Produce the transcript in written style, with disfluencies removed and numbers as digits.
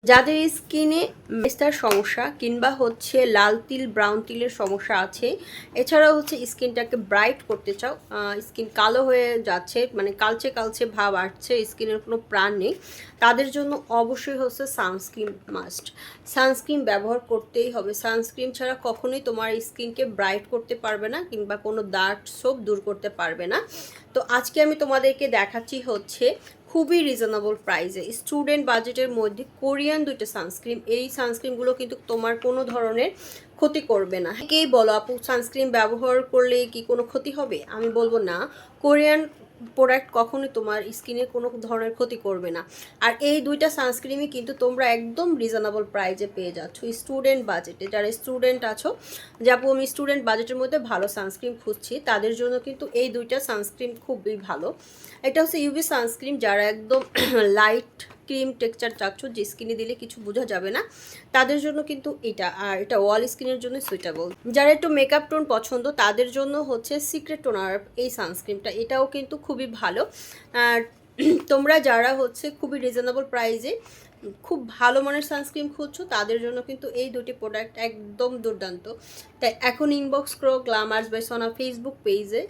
যাদের স্কিনে মেস্তার সমস্যা কিংবা হচ্ছে লাল তিল ব্রাউন তিলের সমস্যা আছে, এছাড়াও হচ্ছে স্কিনটাকে ব্রাইট করতে চাও, স্কিন কালো হয়ে যাচ্ছে, মানে কালচে কালচে ভাব আসছে, স্কিনের কোনো প্রাণ নেই, তাদের জন্য অবশ্যই হচ্ছে সানস্ক্রিন মাস্ট। সানস্ক্রিন ব্যবহার করতেই হবে। সানস্ক্রিন ছাড়া কখনোই তোমার স্কিনকে ব্রাইট করতে পারবে না কিংবা কোনো ডার্ক সোপ দূর করতে পারবে না। তো আজকে আমি তোমাদেরকে দেখাচ্ছি হচ্ছে খুবই রিজনেবল প্রাইসে স্টুডেন্ট বাজেটের মধ্যে কোরিয়ান দুটো সানস্ক্রিন। এই সানস্ক্রিনগুলো কিন্তু তোমার কোনো ধরনের ক্ষতি করবে না। কেই বলো আপু সানস্ক্রিন ব্যবহার করলে কি কোনো ক্ষতি হবে? আমি বলবো না, কোরিয়ান প্রোডাক্ট কখনোই তোমার স্কিনের কোনো ধরনের ক্ষতি করবে না। আর এই দুইটা সানস্ক্রিনই কিন্তু তোমরা একদম রিজনেবল প্রাইসে পেয়ে যাচ্ছ স্টুডেন্ট বাজেটে। যারা স্টুডেন্ট আছো, যে আপু আমি স্টুডেন্ট বাজেটের মধ্যে ভালো সানস্ক্রিন খুঁজছি, তাদের জন্য কিন্তু এই দুইটা সানস্ক্রিন খুবই ভালো। এটা হচ্ছে ইউভি সানস্ক্রিন। যারা একদম লাইট ক্রিম টেক্সচার চাচ্ছ, যে স্কিনে দিলে কিছু বোঝা যাবে না, তাদের জন্য কিন্তু এটা। আর এটা ওয়াল স্কিনের জন্য সুইটেবল। যারা একটু মেকআপ টোন পছন্দ, তাদের জন্য হচ্ছে সিক্রেট টোনার এই সানস্ক্রিনটা, এটাও কিন্তু খুবই ভালো। আর তোমরা যারা হচ্ছে খুবই রিজনেবল প্রাইসে খুব ভালো মানের সানস্ক্রিন খুঁজছো, তাদের জন্য কিন্তু এই দুটি প্রোডাক্ট একদম দুর্দান্ত। তাই এখন ইনবক্স করো গ্ল্যামার্স বাই সোনা ফেসবুক পেজে।